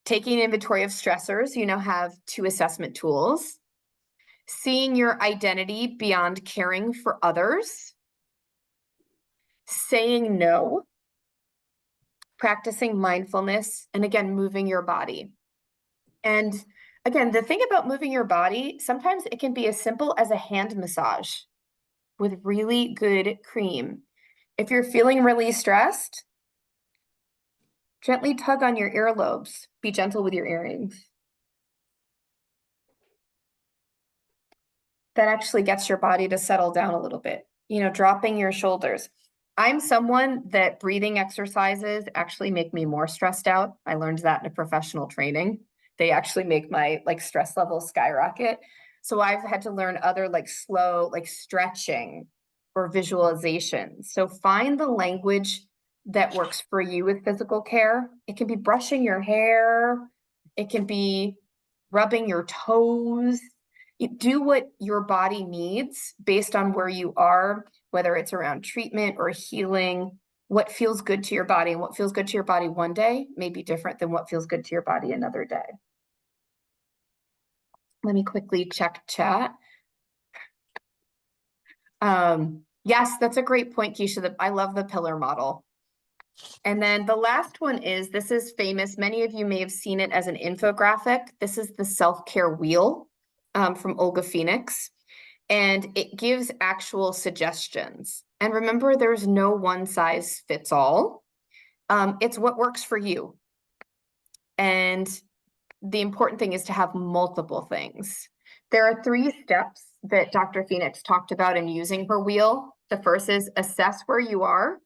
taking inventory of stressors, you now have 2 assessment tools. Seeing your identity beyond caring for others. Saying no. Practicing mindfulness, and again, moving your body. And again, the thing about moving your body, sometimes it can be as simple as a hand massage with really good cream. If you're feeling really stressed, gently tug on your earlobes. Be gentle with your earrings. That actually gets your body to settle down a little bit, you know, dropping your shoulders. I'm someone that breathing exercises actually make me more stressed out. I learned that in a professional training. They actually make my stress levels skyrocket. So I've had to learn other slow, stretching or visualization. So find the language that works for you with physical care. It can be brushing your hair. It can be rubbing your toes. You do what your body needs based on where you are, whether it's around treatment or healing. What feels good to your body, and what feels good to your body one day may be different than what feels good to your body another day. Let me quickly check chat. Yes, that's a great point, Keisha. I love the pillar model. And then the last one is, this is famous. Many of you may have seen it as an infographic. This is the self-care wheel from Olga Phoenix. And it gives actual suggestions. And remember, there's no one size fits all. It's what works for you. And the important thing is to have multiple things. There are 3 steps that Dr. Phoenix talked about in using her wheel. The first is assess where you are,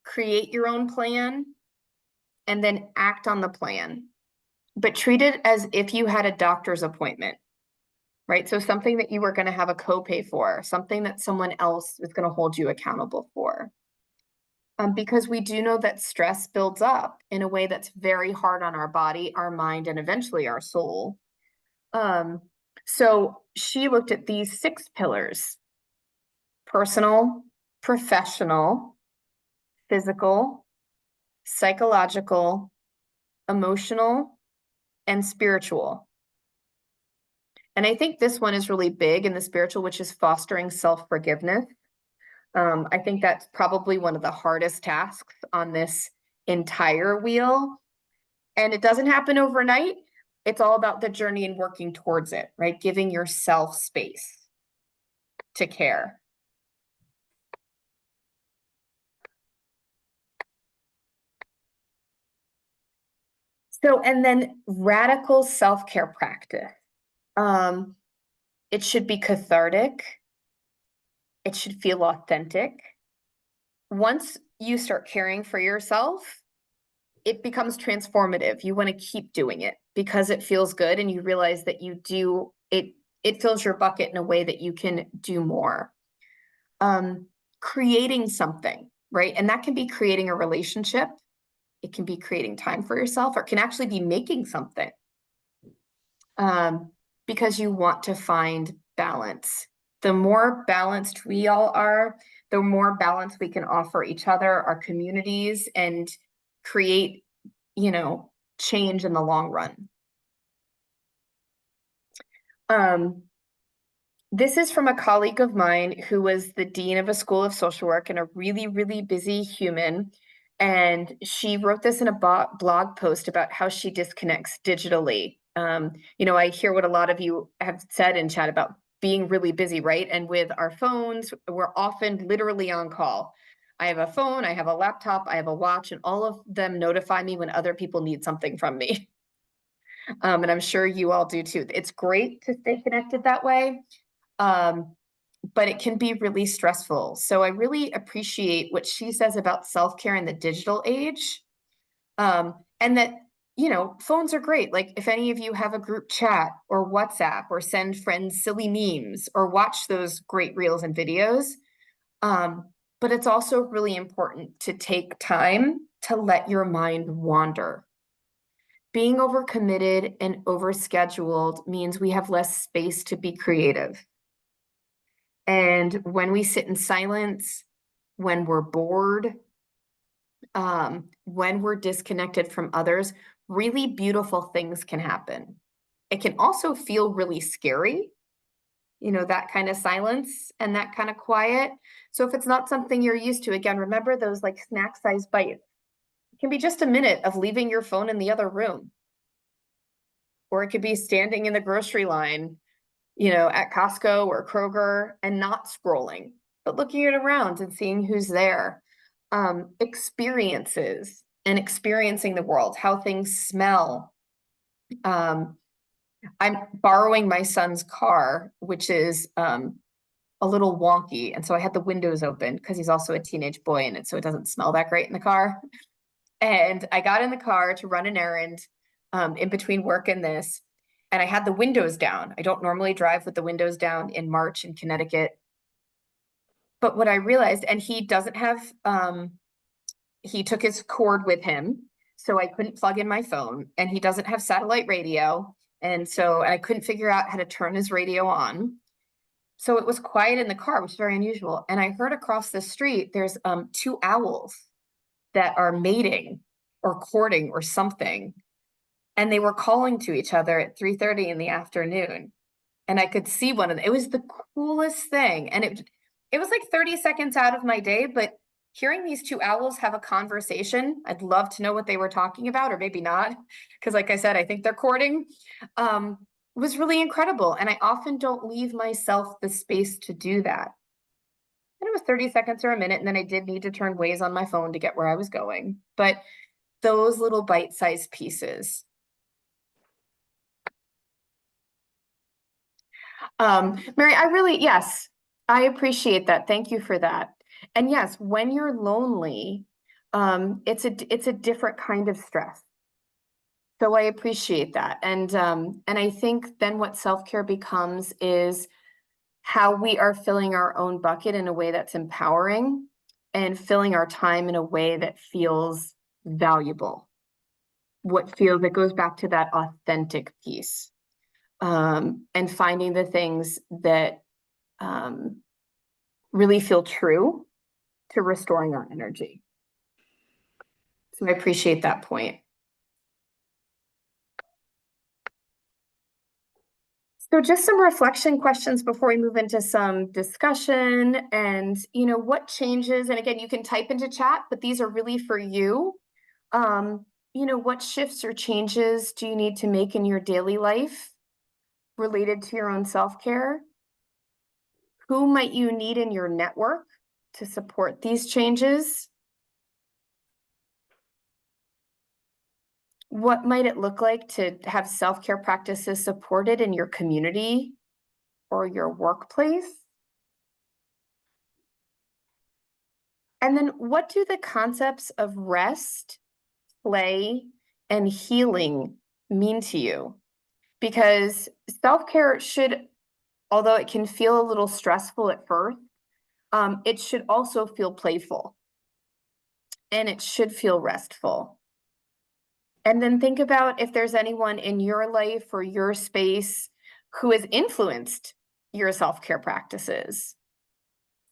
create your own plan, and then act on the plan. But treat it as if you had a doctor's appointment. Right? So something that you were going to have a copay for, something that someone else is going to hold you accountable for. Because we do know that stress builds up in a way that's very hard on our body, our mind, and eventually our soul. So she looked at these 6 pillars: personal, professional, physical, psychological, emotional, and spiritual. And I think this one is really big in the spiritual, which is fostering self-forgiveness. I think that's probably one of the hardest tasks on this entire wheel. And it doesn't happen overnight. It's all about the journey and working towards it, right? Giving yourself space to care. So, and then radical self-care practice. It should be cathartic. It should feel authentic. Once you start caring for yourself, it becomes transformative. You want to keep doing it because it feels good, and you realize that you do it. It fills your bucket in a way that you can do more. Creating something, right? And that can be creating a relationship. It can be creating time for yourself, or it can actually be making something. Because you want to find balance. The more balanced we all are, the more balance we can offer each other, our communities, and create, change in the long run. This is from a colleague of mine who was the dean of a school of social work and a really, really busy human. And she wrote this in a blog post about how she disconnects digitally. I hear what a lot of you have said in chat about being really busy, right? And with our phones, we're often literally on call. I have a phone, I have a laptop, I have a watch, and all of them notify me when other people need something from me. And I'm sure you all do too. It's great to stay connected that way. but it can be really stressful. So I really appreciate what she says about self-care in the digital age. And that, you know, phones are great. Like if any of you have a group chat or WhatsApp or send friends silly memes or watch those great reels and videos. But it's also really important to take time to let your mind wander. Being overcommitted and overscheduled means we have less space to be creative. And when we sit in silence, when we're bored, when we're disconnected from others, really beautiful things can happen. It can also feel really scary, you know, that kind of silence and that kind of quiet. So if it's not something you're used to, again, remember those like snack-sized bites. It can be just a minute of leaving your phone in the other room. Or it could be standing in the grocery line, you know, at Costco or Kroger and not scrolling, but looking around and seeing who's there. Experiences and experiencing the world, how things smell. I'm borrowing my son's car, which is a little wonky. And so I had the windows open because he's also a teenage boy in it, so it doesn't smell that great in the car. And I got in the car to run an errand in between work and this, and I had the windows down. I don't normally drive with the windows down in March in Connecticut. But what I realized, and he doesn't have, he took his cord with him, so I couldn't plug in my phone, and he doesn't have satellite radio. And so I couldn't figure out how to turn his radio on. So it was quiet in the car, which is very unusual. And I heard across the street, there's 2 owls that are mating or courting or something. And they were calling to each other at 3:30 in the afternoon. And I could see one of them. It was the coolest thing. And it was like 30 seconds out of my day, but hearing these 2 owls have a conversation, I'd love to know what they were talking about, or maybe not. Because like I said, I think they're courting. Was really incredible. And I often don't leave myself the space to do that. And it was 30 seconds or a minute, and then I did need to turn Waze on my phone to get where I was going. But those little bite-sized pieces. Mary, yes, I appreciate that. Thank you for that. And yes, when you're lonely, it's a different kind of stress. So I appreciate that. And I think then what self-care becomes is how we are filling our own bucket in a way that's empowering and filling our time in a way that feels valuable. It goes back to that authentic piece. And finding the things that really feel true to restoring our energy. So I appreciate that point. So just some reflection questions before we move into some discussion. And, you know, what changes, and again, you can type into chat, but these are really for you. You know, what shifts or changes do you need to make in your daily life related to your own self-care? Who might you need in your network to support these changes? What might it look like to have self-care practices supported in your community or your workplace? And then what do the concepts of rest, play, and healing mean to you? Because self-care should, although it can feel a little stressful at first, it should also feel playful. And it should feel restful. And then think about if there's anyone in your life or your space who has influenced your self-care practices.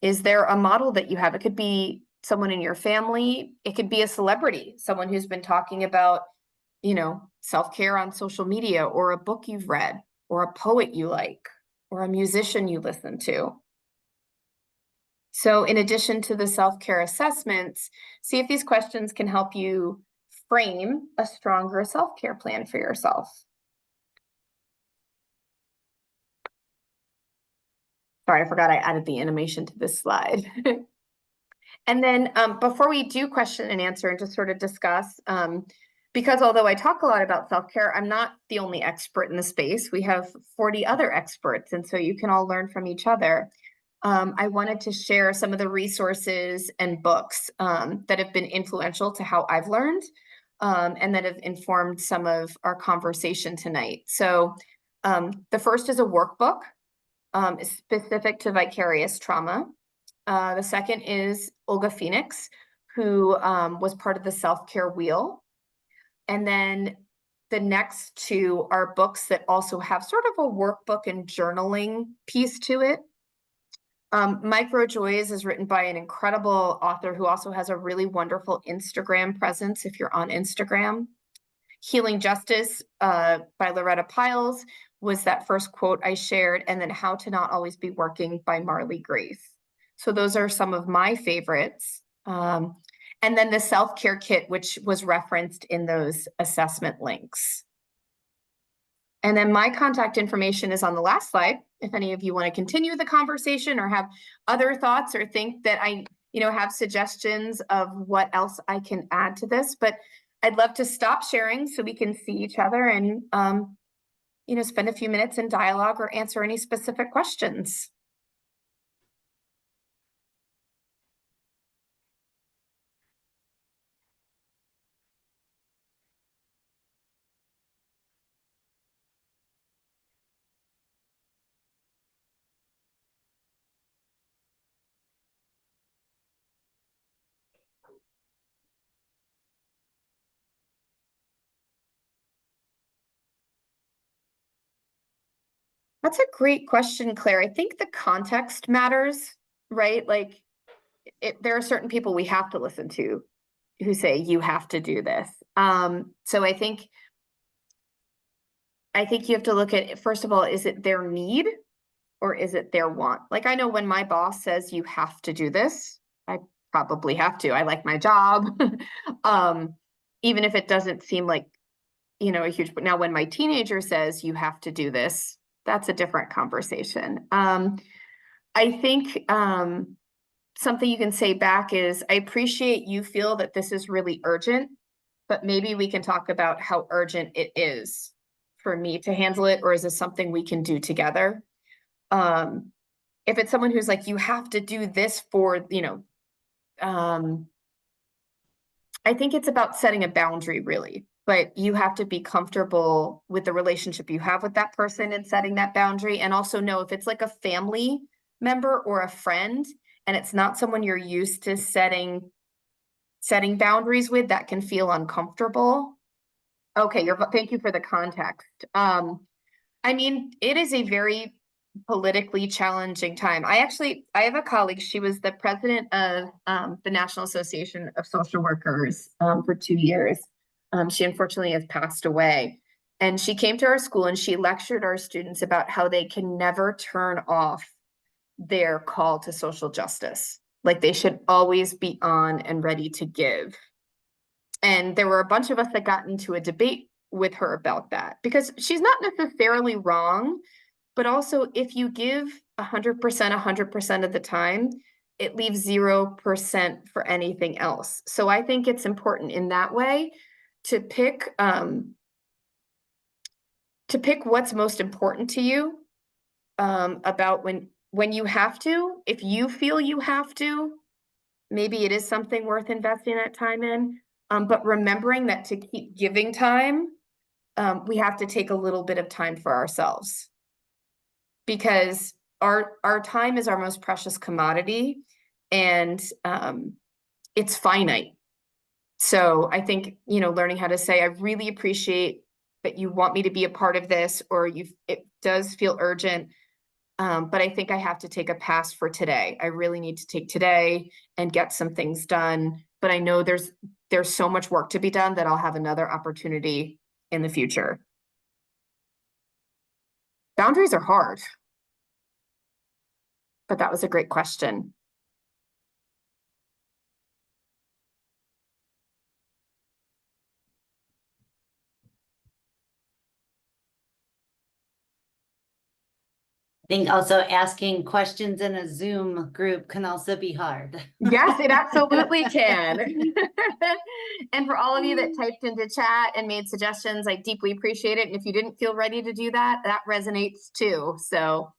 Is there a model that you have? It could be someone in your family. It could be a celebrity, someone who's been talking about, you know, self-care on social media, or a book you've read, or a poet you like, or a musician you listen to. So in addition to the self-care assessments, see if these questions can help you frame a stronger self-care plan for yourself. Sorry, I forgot I added the animation to this slide. And then before we do question and answer and just sort of discuss, because although I talk a lot about self-care, I'm not the only expert in the space. We have 40 other experts, and so you can all learn from each other. I wanted to share some of the resources and books that have been influential to how I've learned and that have informed some of our conversation tonight. So the first is a workbook specific to vicarious trauma. The second is Olga Phoenix, who was part of the self-care wheel. And then the next two are books that also have sort of a workbook and journaling piece to it. Micro Joys is written by an incredible author who also has a really wonderful Instagram presence if you're on Instagram. Healing Justice by Loretta Piles was that first quote I shared, and then How to Not Always Be Working by Marley Grace. So those are some of my favorites. And then the self-care kit, which was referenced in those assessment links. And then my contact information is on the last slide. If any of you want to continue the conversation or have other thoughts or think that I, have suggestions of what else I can add to this, but I'd love to stop sharing so we can see each other and, spend a few minutes in dialogue or answer any specific questions. That's a great question, Claire. I think the context matters, right? Like there are certain people we have to listen to who say, you have to do this. So I think you have to look at, first of all, is it their need or is it their want? Like I know when my boss says you have to do this, I probably have to. I like my job. Even if it doesn't seem like, a huge, but now when my teenager says you have to do this, that's a different conversation. I think something you can say back is, I appreciate you feel that this is really urgent, but maybe we can talk about how urgent it is for me to handle it, or is this something we can do together? If it's someone who's like, you have to do this for, I think it's about setting a boundary really, but you have to be comfortable with the relationship you have with that person and setting that boundary. And also know if it's like a family member or a friend, and it's not someone you're used to setting boundaries with, that can feel uncomfortable. Okay, thank you for the context. I mean, it is a very politically challenging time. I have a colleague, she was the president of the National Association of Social Workers for 2 years. She unfortunately has passed away. And she came to our school and she lectured our students about how they can never turn off their call to social justice. Like they should always be on and ready to give. And there were a bunch of us that got into a debate with her about that, because she's not necessarily wrong, but also if you give 100%, 100% of the time, it leaves 0% for anything else. So I think it's important in that way to pick what's most important to you about when you have to. If you feel you have to, maybe it is something worth investing that time in. But remembering that to keep giving time, we have to take a little bit of time for ourselves, because our time is our most precious commodity, and it's finite. So I think, learning how to say, I really appreciate that you want me to be a part of this, or it does feel urgent. But I think I have to take a pass for today. I really need to take today and get some things done. But I know there's so much work to be done that I'll have another opportunity in the future. Boundaries are hard, but that was a great question. I think also asking questions in a Zoom group can also be hard. Yes, it absolutely can. And for all of you that typed into chat and made suggestions, I deeply appreciate it. And if you didn't feel ready to do that, that resonates too. So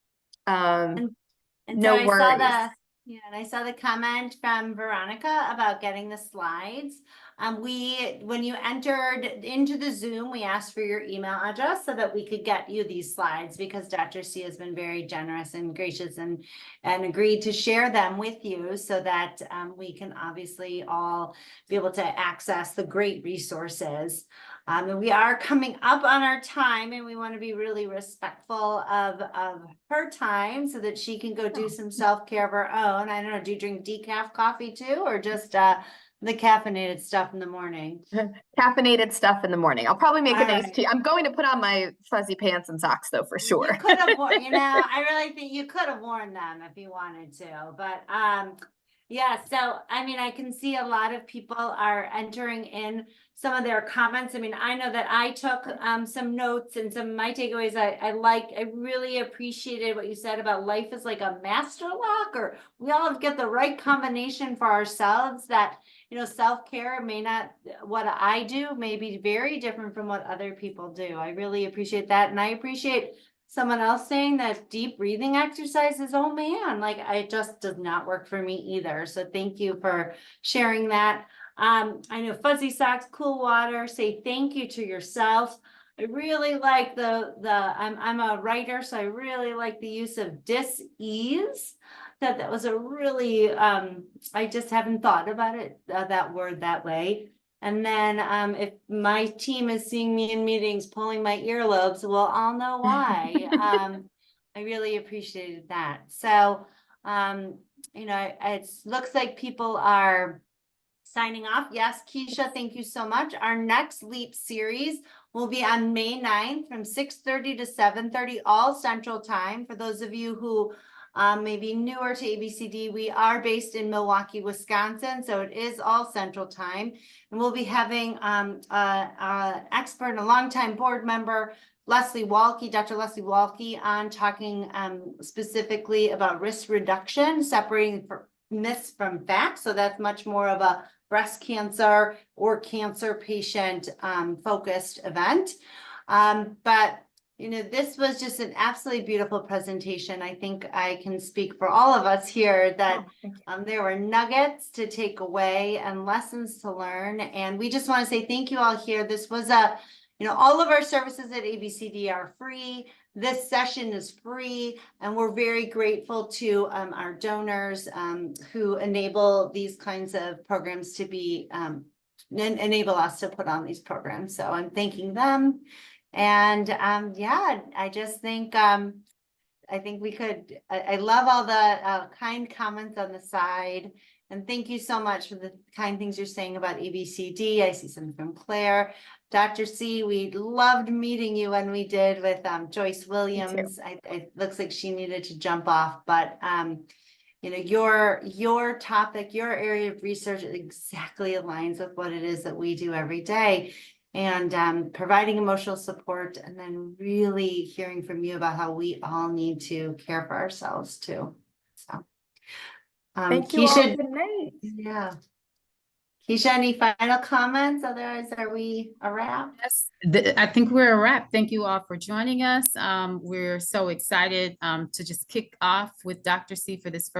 And No so I saw worries. and I saw the comment from Veronica about getting the slides. When you entered into the Zoom, we asked for your email address so that we could get you these slides, because Dr. C has been very generous and gracious and agreed to share them with you so that we can obviously all be able to access the great resources. And we are coming up on our time, and we want to be really respectful of her time so that she can go do some self-care of her own. I don't know, do you drink decaf coffee too, or just the caffeinated stuff in the morning? Caffeinated stuff in the morning. I'll probably make a All nice right. tea. I'm going to put on my fuzzy pants and socks though, for sure. You could have worn, I really think you could have worn them if you wanted to, but yeah, so I mean, I can see a lot of people are entering in some of their comments. I mean, I know that I took some notes, and some of my takeaways I really appreciated what you said about life is like a master lock, or we all get the right combination for ourselves, that self-care may not, what I do may be very different from what other people do. I really appreciate that. And I appreciate someone else saying that deep breathing exercises, oh man, like it just does not work for me either. So thank you for sharing that. I know fuzzy socks, cool water, say thank you to yourself. I really like I'm a writer, so I really like the use of dis-ease. That was a really, I just haven't thought about it, that word that way. And then if my team is seeing me in meetings pulling my earlobes, well, I'll know why. I really appreciated that. So, it looks like people are signing off. Yes, Keisha, thank you so much. Our next LEAP series will be on May 9th from 6:30 to 7:30, all Central Time. For those of you who may be newer to ABCD, we are based in Milwaukee, Wisconsin, so it is all Central Time. And we'll be having expert and a longtime board member, Dr. Leslie Walke, on talking specifically about risk reduction, separating myths from facts. So that's much more of a breast cancer or cancer patient focused event. But this was just an absolutely beautiful presentation. I think I can speak for all of us here that there were nuggets to take away and lessons to learn. And we just want to say thank you all here. This was all of our services at ABCD are free. This session is free, and we're very grateful to our donors who enable these kinds of programs to be, enable us to put on these programs. So I'm thanking them. And yeah, I just think I love all the kind comments on the side. And thank you so much for the kind things you're saying about ABCD. I see something from Claire. Dr. C, we loved meeting you when we did with Joyce Williams. It looks like she needed to jump off, but your topic, your area of research exactly aligns with what it is that we do every day. And providing emotional support, and then really hearing from you about how we all need to care for ourselves too. So Thank you Keisha, all. Good night. yeah. Keisha, any final comments? Otherwise, are we a wrap? Yes, I think we're a wrap. Thank you all for joining us. We're so excited to just kick off with Dr. C for this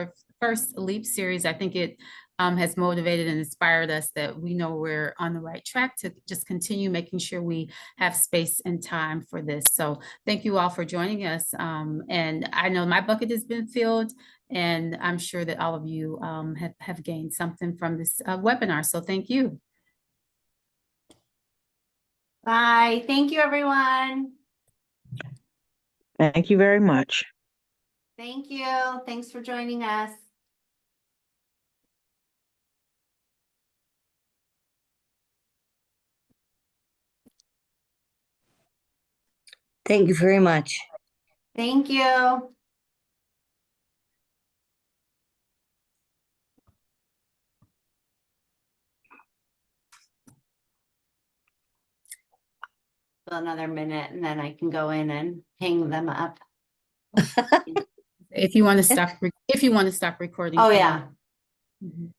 first LEAP series. I think it has motivated and inspired us that we know we're on the right track to just continue making sure we have space and time for this. So thank you all for joining us. And I know my bucket has been filled, and I'm sure that all of you have gained something from this webinar. So thank you. Bye. Thank you, everyone. Thank you very much. Thank you. Thanks for joining us. Thank you very much. Thank you. Another minute, and then I can go in and hang them up. If you want to stop recording. Oh, yeah. Mhm.